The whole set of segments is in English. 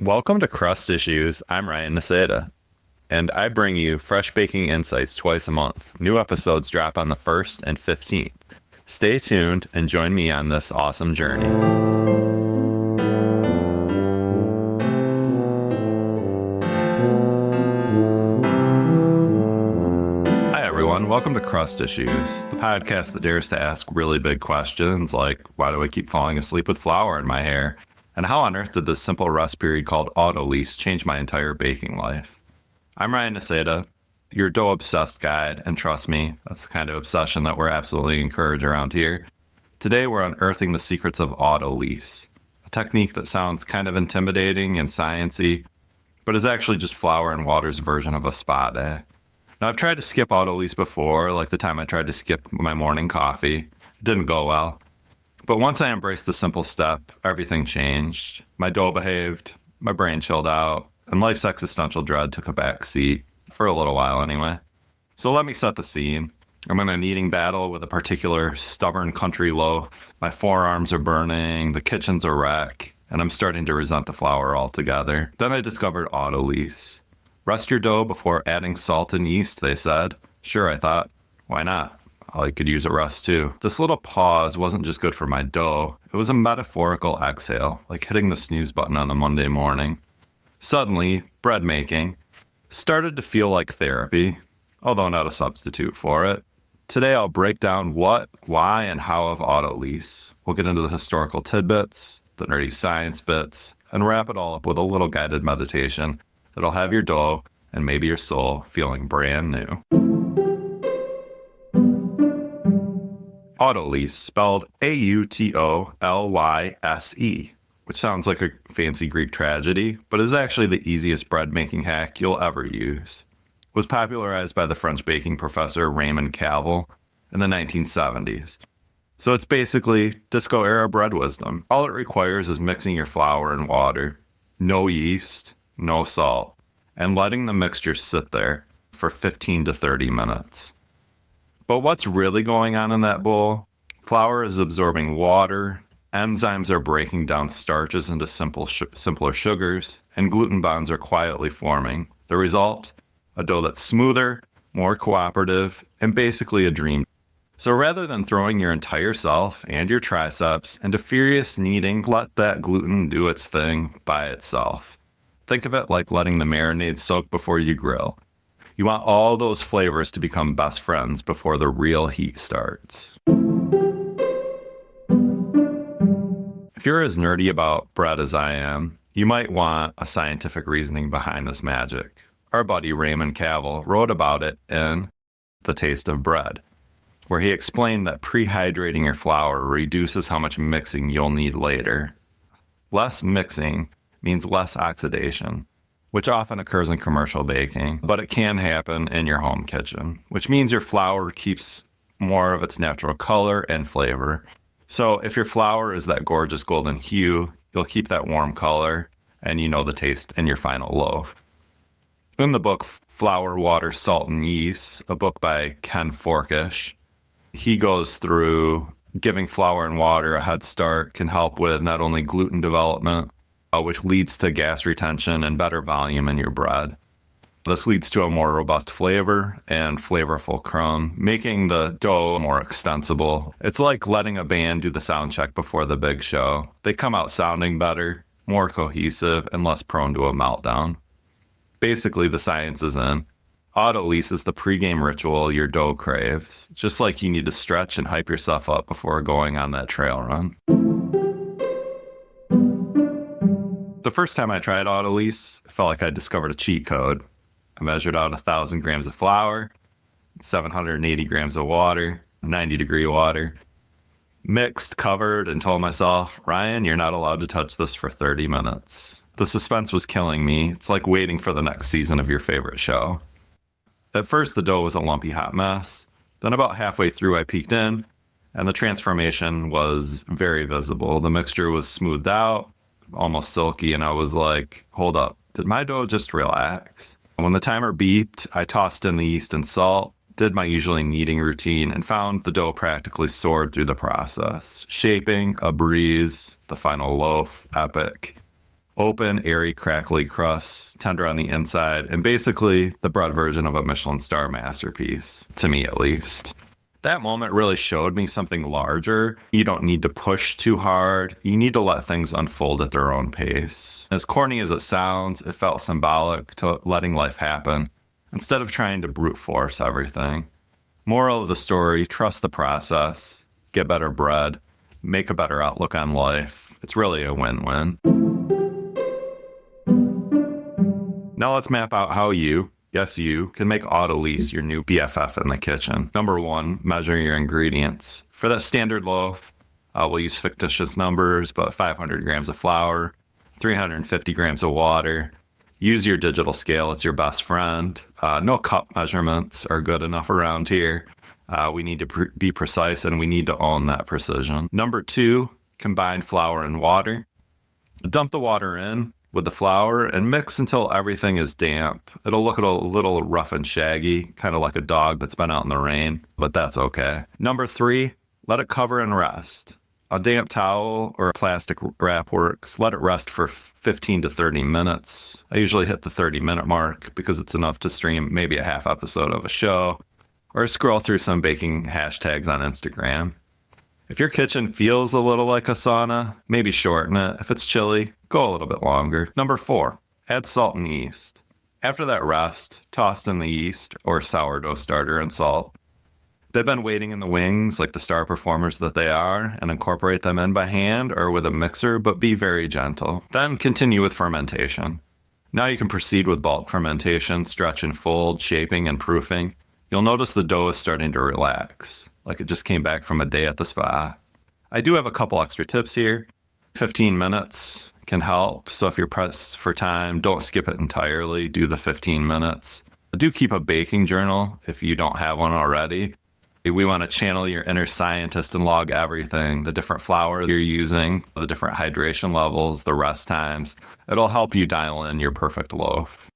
Welcome to Crust Issues. I'm Ryan Nausieda, and I bring you fresh baking insights twice a month. New episodes drop on the 1st and 15th. Stay tuned and join me on this awesome journey. Hi, everyone. Welcome to Crust Issues, the podcast that dares to ask really big questions like, why do I keep falling asleep with flour in my hair? And how on earth did this simple recipe called Autolyse change my entire baking life? I'm Ryan Nausieda, your dough-obsessed guide, and trust me, that's the kind of obsession that we're absolutely encouraged around here. Today, we're unearthing the secrets of Autolyse, a technique that sounds kind of intimidating and sciencey, but is actually just flour and water's version of a spa day. Now, I've tried to skip Autolyse before, like the time I tried to skip my morning coffee. It didn't go well. But once I embraced the simple step, everything changed. My dough behaved, my brain chilled out, and life's existential dread took a back seat, for a little while anyway. So let me set the scene. I'm in a kneading battle with a particular stubborn country loaf. My forearms are burning, the kitchen's a wreck, and I'm starting to resent the flour altogether. Then I discovered Autolyse. Rest your dough before adding salt and yeast, they said. Sure, I thought, why not? I could use a rest too. This little pause wasn't just good for my dough. It was a metaphorical exhale, like hitting the snooze button on a Monday morning. Suddenly, bread making started to feel like therapy, although not a substitute for it. Today I'll break down what, why, and how of Autolyse. We'll get into the historical tidbits, the nerdy science bits, and wrap it all up with a little guided meditation that'll have your dough and maybe your soul feeling brand new. Autolyse, spelled A-U-T-O-L-Y-S-E, which sounds like a fancy Greek tragedy, but is actually the easiest bread-making hack you'll ever use. It was popularized by the French baking professor Raymond Cavill in the 1970s. So it's basically disco-era bread wisdom. All it requires is mixing your flour and water, no yeast, no salt, and letting the mixture sit there for 15 to 30 minutes. But what's really going on in that bowl? Flour is absorbing water, enzymes are breaking down starches into simpler sugars, and gluten bonds are quietly forming. The result? A dough that's smoother, more cooperative, and basically a dream. So rather than throwing your entire self and your triceps into furious kneading, let that gluten do its thing by itself. Think of it like letting the marinade soak before you grill. You want all those flavors to become best friends before the real heat starts. If you're as nerdy about bread as I am, you might want a scientific reasoning behind this magic. Our buddy Raymond Cavill wrote about it in The Taste of Bread, where he explained that prehydrating your flour reduces how much mixing you'll need later. Less mixing means less oxidation, which often occurs in commercial baking, but it can happen in your home kitchen, which means your flour keeps more of its natural color and flavor. So if your flour is that gorgeous golden hue, you'll keep that warm color, and you know the taste in your final loaf. In the book Flour, Water, Salt, and Yeast, a book by Ken Forkish, he goes through giving flour and water a head start can help with not only gluten development, which leads to gas retention and better volume in your bread. This leads to a more robust flavor and flavorful crumb, making the dough more extensible. It's like letting a band do the sound check before the big show. They come out sounding better, more cohesive, and less prone to a meltdown. Basically, the science is in. Autolyse is the pregame ritual your dough craves, just like you need to stretch and hype yourself up before going on that trail run. The first time I tried Autolyse, I felt like I discovered a cheat code. I measured out 1,000 grams of flour, 780 grams of water, 90-degree water, mixed, covered, and told myself, Ryan, you're not allowed to touch this for 30 minutes. The suspense was killing me. It's like waiting for the next season of your favorite show. At first, the dough was a lumpy hot mess. Then about halfway through, I peeked in, and the transformation was very visible. The mixture was smoothed out, almost silky, and I was like, hold up, did my dough just relax? When the timer beeped, I tossed in the yeast and salt, did my usually kneading routine, and found the dough practically soared through the process. Shaping, a breeze, the final loaf, epic. Open, airy, crackly crust, tender on the inside, and basically the bread version of a Michelin star masterpiece, to me at least. That moment really showed me something larger. You don't need to push too hard. You need to let things unfold at their own pace. As corny as it sounds, it felt symbolic to letting life happen instead of trying to brute force everything. Moral of the story, trust the process, get better bread, make a better outlook on life. It's really a win-win. Now let's map out how you, yes you, can make Autolyse your new BFF in the kitchen. Number 1, measure your ingredients. For that standard loaf, we'll use fictitious numbers, but 500 grams of flour, 350 grams of water. Use your digital scale, it's your best friend. No cup measurements are good enough around here. We need to be precise, and we need to own that precision. Number 2, combine flour and water. Dump the water in with the flour and mix until everything is damp. It'll look a little rough and shaggy, kind of like a dog that's been out in the rain, but that's okay. Number 3, let it cover and rest. A damp towel or a plastic wrap works. Let it rest for 15 to 30 minutes. I usually hit the 30-minute mark because it's enough to stream maybe a half episode of a show or scroll through some baking hashtags on Instagram. If your kitchen feels a little like a sauna, maybe shorten it. If it's chilly, go a little bit longer. Number 4, add salt and yeast. After that rest, toss in the yeast or sourdough starter and salt. They've been waiting in the wings like the star performers that they are, and incorporate them in by hand or with a mixer, but be very gentle. Then continue with fermentation. Now you can proceed with bulk fermentation, stretch and fold, shaping and proofing. You'll notice the dough is starting to relax, like it just came back from a day at the spa. I do have a couple extra tips here. 15 minutes can help, so if you're pressed for time, don't skip it entirely, do the 15 minutes. Do keep a baking journal if you don't have one already. We want to channel your inner scientist and log everything, the different flour you're using, the different hydration levels, the rest times. It'll help you dial in your perfect loaf.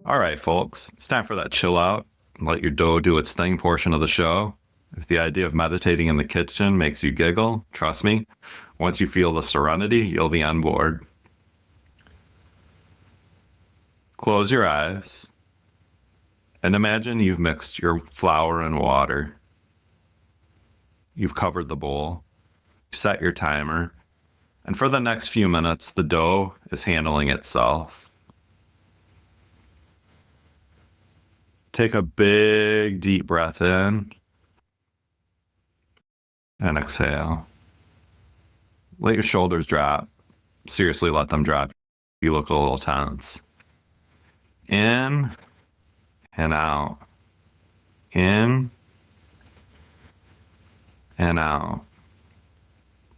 All right, folks, it's time for that chill out and let your dough do its thing portion of the show. If the idea of meditating in the kitchen makes you giggle, trust me, once you feel the serenity, you'll be on board. Close your eyes and imagine you've mixed your flour and water. You've covered the bowl, set your timer, and for the next few minutes, the dough is handling itself. Take a big, deep breath in and exhale. Let your shoulders drop. Seriously, let them drop. You look a little tense. In and out. In and out.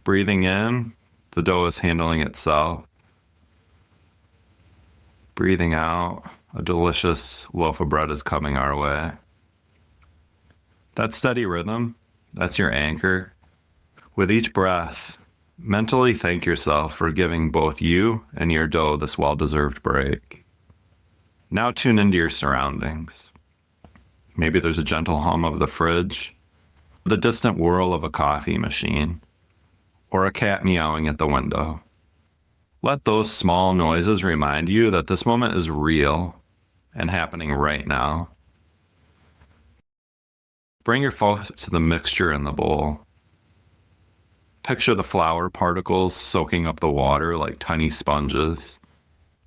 Breathing in, the dough is handling itself. Breathing out, a delicious loaf of bread is coming our way. That steady rhythm, that's your anchor. With each breath, mentally thank yourself for giving both you and your dough this well-deserved break. Now tune into your surroundings. Maybe there's a gentle hum of the fridge, the distant whirl of a coffee machine, or a cat meowing at the window. Let those small noises remind you that this moment is real and happening right now. Bring your focus to the mixture in the bowl. Picture the flour particles soaking up the water like tiny sponges,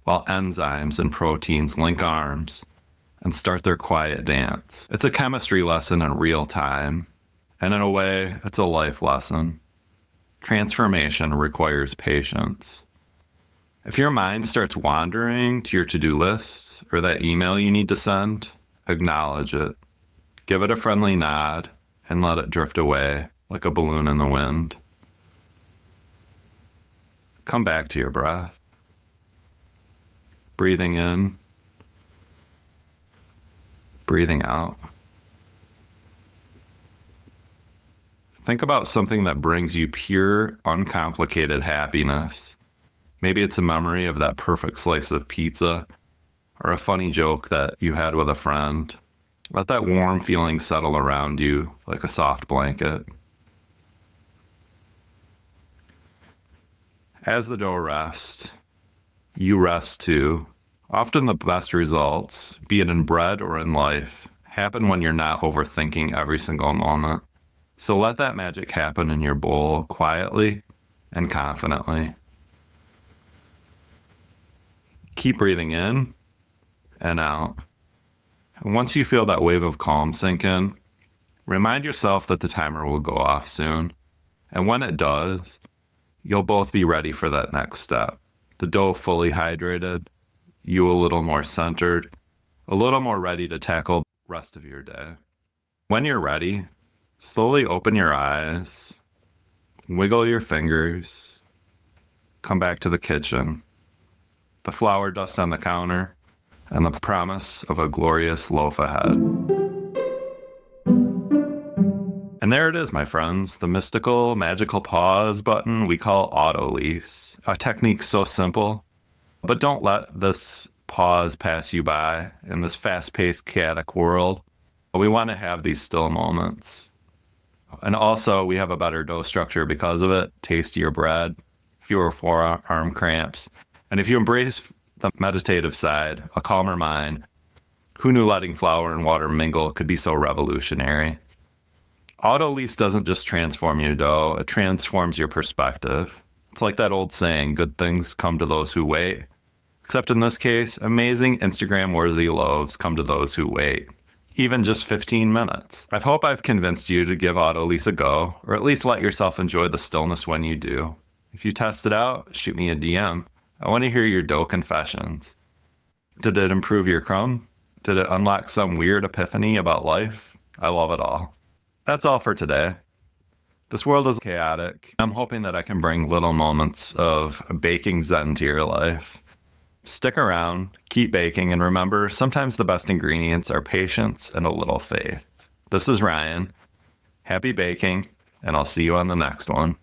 while enzymes and proteins link arms and start their quiet dance. It's a chemistry lesson in real time, and in a way, it's a life lesson. Transformation requires patience. If your mind starts wandering to your to-do lists or that email you need to send, acknowledge it. Give it a friendly nod and let it drift away like a balloon in the wind. Come back to your breath. Breathing in, breathing out. Think about something that brings you pure, uncomplicated happiness. Maybe it's a memory of that perfect slice of pizza or a funny joke that you had with a friend. Let that warm feeling settle around you like a soft blanket. As the dough rests, you rest too. Often the best results, be it in bread or in life, happen when you're not overthinking every single moment. So let that magic happen in your bowl quietly and confidently. Keep breathing in and out. And once you feel that wave of calm sink in, remind yourself that the timer will go off soon. And when it does, you'll both be ready for that next step. The dough fully hydrated, you a little more centered, a little more ready to tackle the rest of your day. When you're ready, slowly open your eyes, wiggle your fingers, come back to the kitchen, the flour dust on the counter, and the promise of a glorious loaf ahead. And there it is, my friends, the mystical, magical pause button we call Autolyse. A technique so simple, but don't let this pause pass you by in this fast-paced, chaotic world. We want to have these still moments. And also, we have a better dough structure because of it, tastier bread, fewer forearm cramps. And if you embrace the meditative side, a calmer mind, who knew letting flour and water mingle could be so revolutionary? Autolyse doesn't just transform your dough, it transforms your perspective. It's like that old saying, good things come to those who wait. Except in this case, amazing Instagram-worthy loaves come to those who wait. Even just 15 minutes. I hope I've convinced you to give Autolyse a go, or at least let yourself enjoy the stillness when you do. If you test it out, shoot me a DM. I want to hear your dough confessions. Did it improve your crumb? Did it unlock some weird epiphany about life? I love it all. That's all for today. This world is chaotic. I'm hoping that I can bring little moments of baking zen to your life. Stick around, keep baking, and remember, sometimes the best ingredients are patience and a little faith. This is Ryan. Happy baking, and I'll see you on the next one.